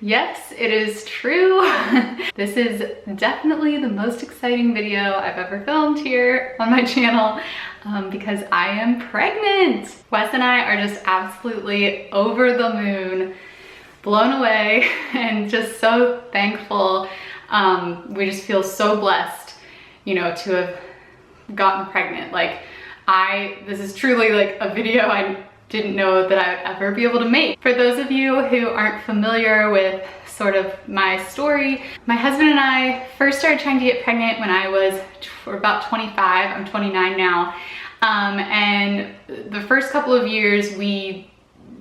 Yes, it is true. This is definitely the most exciting video I've ever filmed here on my channel because I am pregnant. Wes and I are just absolutely over the moon, blown away, and just so thankful. We just feel so blessed, you know, to have gotten pregnant. Like, this is truly like a video I didn't know that I would ever be able to make. For those of you who aren't familiar with sort of my story, my husband and I first started trying to get pregnant when I was about 25. I'm 29 now. And the first couple of years we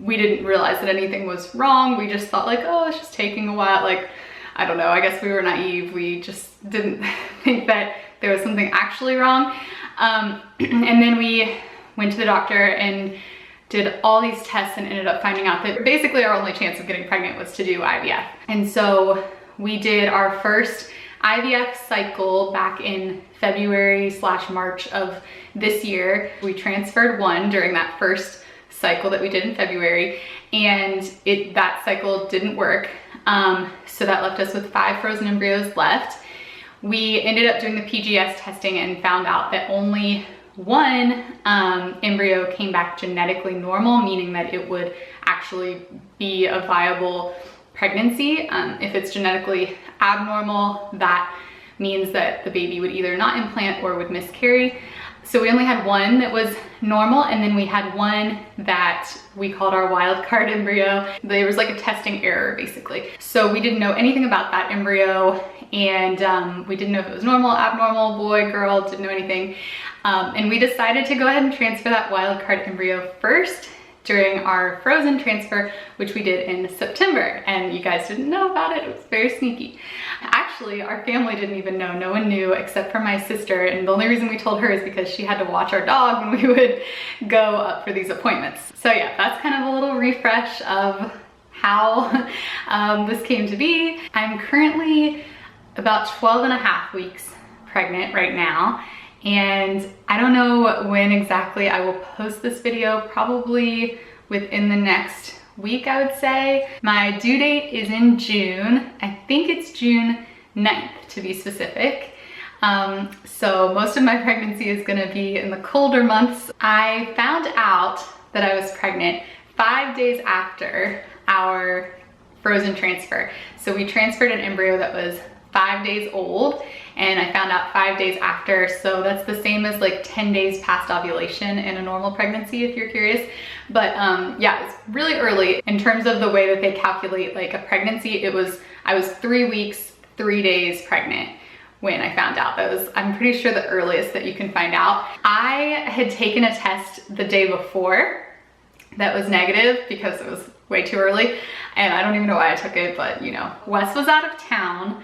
didn't realize that anything was wrong. We just thought like, oh, it's just taking a while. Like, I don't know, I guess we were naive. We just didn't think that there was something actually wrong. And then we went to the doctor and did all these tests and ended up finding out that basically our only chance of getting pregnant was to do IVF. And so we did our first IVF cycle back in February/March of this year. We transferred one during that first cycle that we did in February, and that cycle didn't work. So that left us with 5 frozen embryos left. We ended up doing the PGS testing and found out that only one embryo came back genetically normal, meaning that it would actually be a viable pregnancy. If it's genetically abnormal, that means that the baby would either not implant or would miscarry. So we only had one that was normal, and then we had one that we called our wild card embryo. There was like a testing error basically. So we didn't know anything about that embryo, and we didn't know if it was normal, abnormal, boy, girl, didn't know anything. And we decided to go ahead and transfer that wild card embryo first during our frozen transfer, which we did in September. And you guys didn't know about it. It was very sneaky. Actually, our family didn't even know. No one knew except for my sister. And the only reason we told her is because she had to watch our dog when we would go up for these appointments. So yeah, that's kind of a little refresh of how this came to be. I'm currently about 12 and a half weeks pregnant right now. And I don't know when exactly I will post this video, probably within the next week, I would say. My due date is in June. I think it's June 9th to be specific. So most of my pregnancy is gonna be in the colder months. I found out that I was pregnant 5 days after our frozen transfer. So we transferred an embryo that was 5 days old, and I found out 5 days after. So that's the same as like 10 days past ovulation in a normal pregnancy, if you're curious. But yeah, it's really early in terms of the way that they calculate like a pregnancy. I was 3 weeks, 3 days pregnant when I found out. That was, I'm pretty sure, the earliest that you can find out. I had taken a test the day before that was negative because it was way too early. And I don't even know why I took it, but you know, Wes was out of town.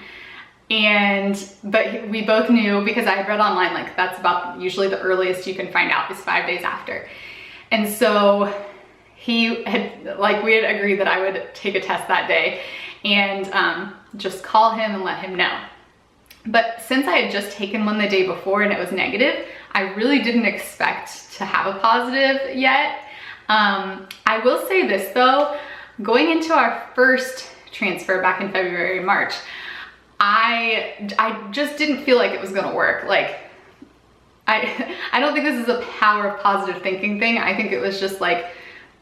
But we both knew, because I had read online, like that's about usually the earliest you can find out is 5 days after. And so we had agreed that I would take a test that day and just call him and let him know. But since I had just taken one the day before and it was negative, I really didn't expect to have a positive yet. I will say this though, going into our first transfer back in February, March, I just didn't feel like it was gonna work. Like, I don't think this is a power of positive thinking thing. I think it was just like,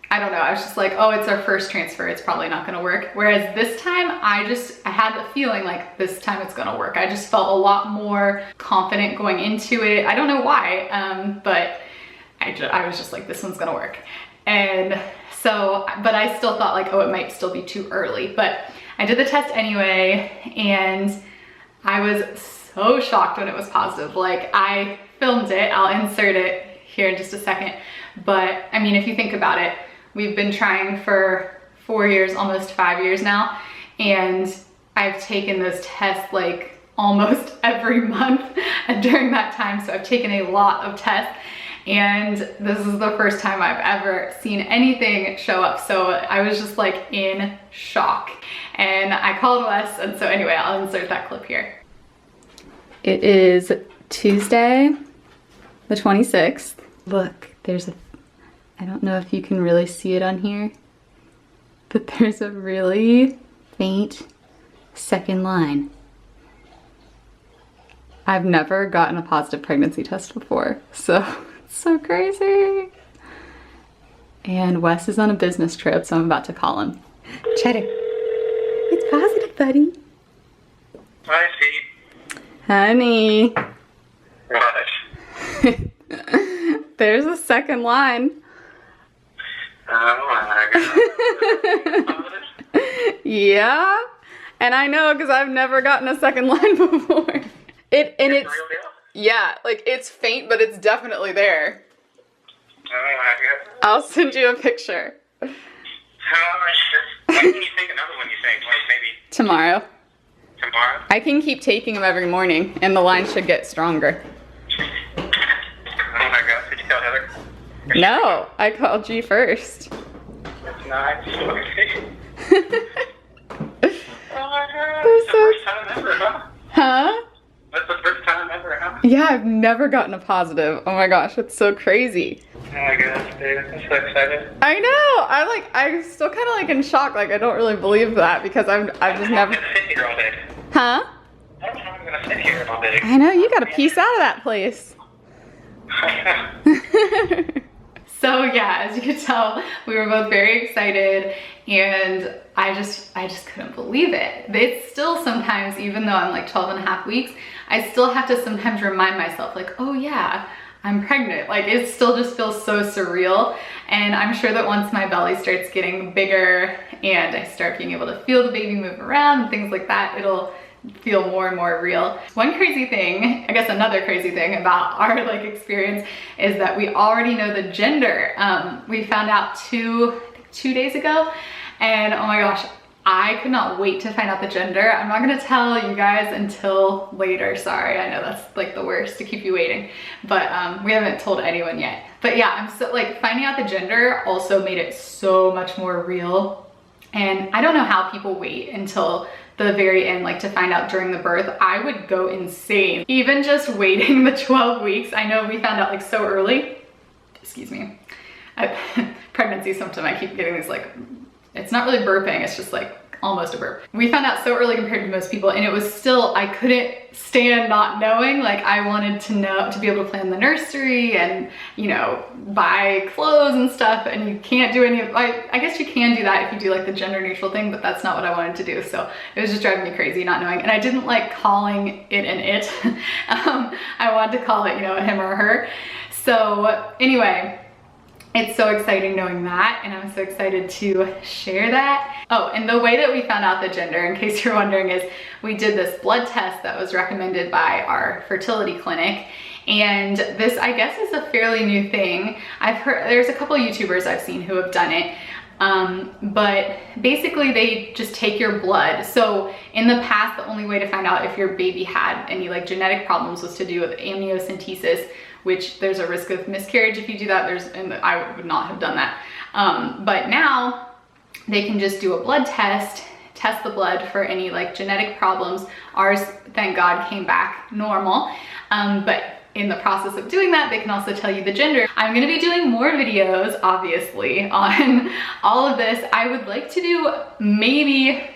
I don't know, I was just like, oh, it's our first transfer, it's probably not gonna work. Whereas this time, I had the feeling like this time it's gonna work. I just felt a lot more confident going into it. I don't know why, but I was just like, this one's gonna work. And so, but I still thought like, oh, it might still be too early. But I did the test anyway, and I was so shocked when it was positive. Like, I filmed it, I'll insert it here in just a second. But I mean, if you think about it, we've been trying for 4 years, almost 5 years now. And I've taken those tests like almost every month during that time. So I've taken a lot of tests. And this is the first time I've ever seen anything show up. So I was just like in shock. And I called Wes, and so anyway, I'll insert that clip here. It is Tuesday, the 26th. Look, I don't know if you can really see it on here, but there's a really faint second line. I've never gotten a positive pregnancy test before, so it's so crazy. And Wes is on a business trip, so I'm about to call him. Cheddar, it's positive, buddy. Hi, Steve. Honey. What? There's a second line. Oh my god. Yeah, and I know because I've never gotten a second line before. It's real deal? yeah, like it's faint, but it's definitely there. Oh my god. I'll send you a picture. Oh my shit. When can you take another one, you think? Like maybe Tomorrow. tomorrow? I can keep taking them every morning, and the line should get stronger. Oh my god. Did you tell Heather? No, I called you first. That's nice. Oh my god. That's That's the first time ever, huh? Huh? That's the first time ever, huh? Yeah, I've never gotten a positive. Oh my gosh, it's so crazy. Oh my gosh, dude. I'm so excited. I know. I'm still kind of like in shock. Like I don't really believe that because I've just never. I'm gonna sit here all day. Huh? I don't know how I'm gonna sit here all day. I know, you gotta piece out of that place. So yeah, as you could tell, we were both very excited and I just couldn't believe it. It's still sometimes, even though I'm like 12 and a half weeks, I still have to sometimes remind myself like, oh yeah, I'm pregnant. Like it still just feels so surreal. And I'm sure that once my belly starts getting bigger and I start being able to feel the baby move around and things like that, it'll feel more and more real. One crazy thing, I guess another crazy thing about our like experience is that we already know the gender. We found out two days ago, and oh my gosh, I could not wait to find out the gender. I'm not gonna tell you guys until later. Sorry, I know that's like the worst to keep you waiting, but we haven't told anyone yet. But yeah, I'm so like finding out the gender also made it so much more real. And I don't know how people wait until the very end, like to find out during the birth. I would go insane. Even just waiting the 12 weeks. I know we found out like so early. Excuse me. Pregnancy symptom, I keep getting these like, it's not really burping, it's just like almost a burp. We found out so early compared to most people, and it was still, I couldn't stand not knowing. Like I wanted to know, to be able to plan the nursery and, you know, buy clothes and stuff, and you can't do any of, I guess you can do that if you do like the gender neutral thing, but that's not what I wanted to do. So it was just driving me crazy not knowing. And I didn't like calling it an it. I wanted to call it, you know, a him or a her. So anyway, it's so exciting knowing that, and I'm so excited to share that. Oh, and the way that we found out the gender, in case you're wondering, is we did this blood test that was recommended by our fertility clinic. And this, I guess, is a fairly new thing. I've heard, there's a couple YouTubers I've seen who have done it. But basically they just take your blood. So in the past, the only way to find out if your baby had any like genetic problems was to do with amniocentesis, which there's a risk of miscarriage if you do that. And I would not have done that. But now they can just do a blood test the blood for any like genetic problems. Ours, thank God, came back normal. But in the process of doing that, they can also tell you the gender. I'm gonna be doing more videos, obviously, on all of this. I would like to do maybe,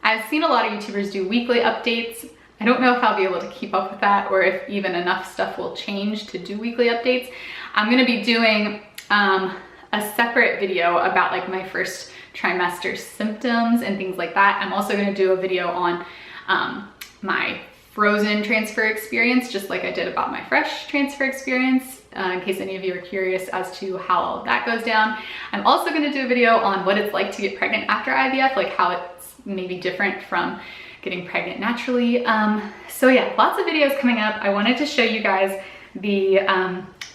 I've seen a lot of YouTubers do weekly updates. I don't know if I'll be able to keep up with that or if even enough stuff will change to do weekly updates. I'm gonna be doing a separate video about like my first trimester symptoms and things like that. I'm also gonna do a video on my frozen transfer experience, just like I did about my fresh transfer experience, in case any of you are curious as to how that goes down. I'm also gonna do a video on what it's like to get pregnant after IVF, like how it's maybe different from getting pregnant naturally. So yeah, lots of videos coming up. I wanted to show you guys the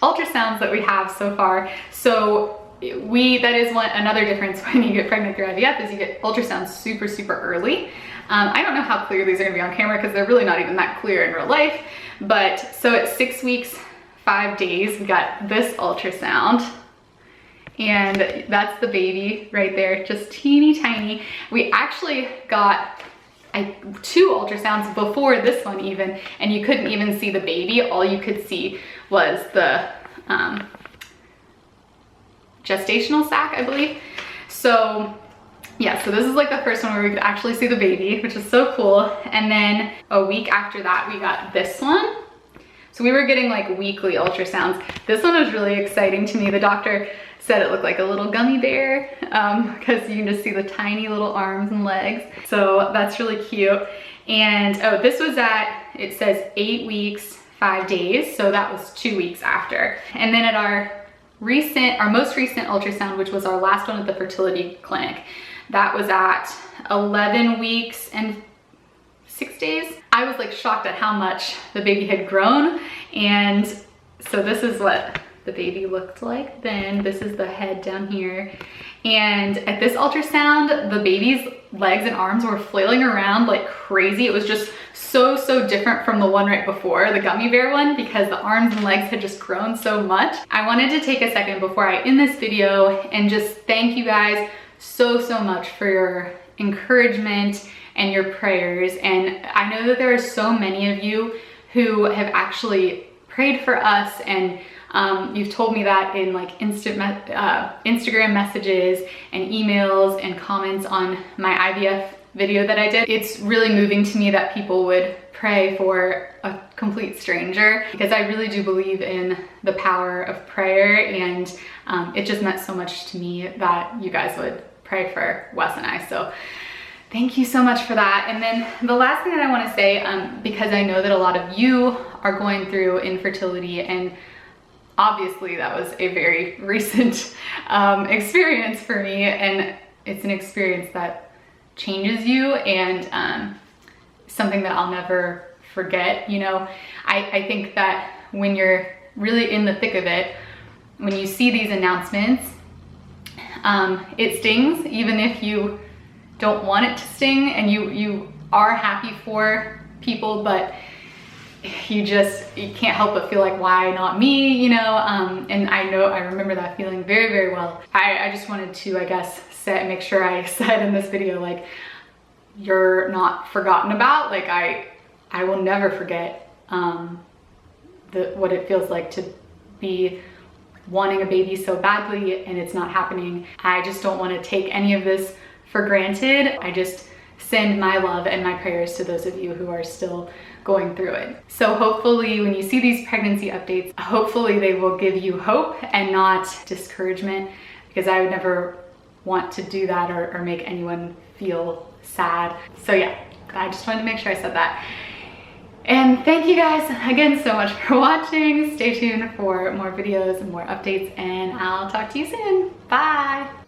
ultrasounds that we have so far. So that is another difference when you get pregnant through IVF, is you get ultrasounds super early. I don't know how clear these are gonna be on camera because they're really not even that clear in real life. But so at 6 weeks, 5 days, we got this ultrasound. And that's the baby right there, just teeny tiny. We actually got 2 ultrasounds before this one even, and you couldn't even see the baby. All you could see was the gestational sac, I believe. So yeah, so this is like the first one where we could actually see the baby, which is so cool. And then a week after that, we got this one. So we were getting like weekly ultrasounds. This one was really exciting to me. The doctor said it looked like a little gummy bear because you can just see the tiny little arms and legs. So that's really cute. And oh, this was at, it says 8 weeks, 5 days. So that was 2 weeks after. And then at our most recent ultrasound, which was our last one at the fertility clinic, that was at 11 weeks and 6 days. I was like shocked at how much the baby had grown. And so this is what the baby looked like then. This is the head down here. And at this ultrasound, the baby's legs and arms were flailing around like crazy. It was just so different from the one right before, the gummy bear one, because the arms and legs had just grown so much. I wanted to take a second before I end this video and just thank you guys so much for your encouragement and your prayers. And I know that there are so many of you who have actually prayed for us, and you've told me that in like Instagram messages and emails and comments on my IVF video that I did. It's really moving to me that people would pray for a complete stranger, because I really do believe in the power of prayer, and it just meant so much to me that you guys would pray for Wes and I. So thank you so much for that. And then the last thing that I want to say, because I know that a lot of you are going through infertility, and obviously that was a very recent experience for me, and it's an experience that changes you, and something that I'll never forget. You know, I think that when you're really in the thick of it, when you see these announcements, it stings, even if you don't want it to sting, and you are happy for people, but you can't help but feel like, why not me, you know? And I remember that feeling very well. I just wanted to, I guess, make sure I said in this video, like, you're not forgotten about. Like, I will never forget what it feels like to be wanting a baby so badly and it's not happening. I just don't want to take any of this for granted. I just send my love and my prayers to those of you who are still going through it. So hopefully when you see these pregnancy updates, hopefully they will give you hope and not discouragement, because I would never want to do that or make anyone feel sad. So yeah, I just wanted to make sure I said that. And thank you guys again so much for watching. Stay tuned for more videos and more updates, and I'll talk to you soon. Bye.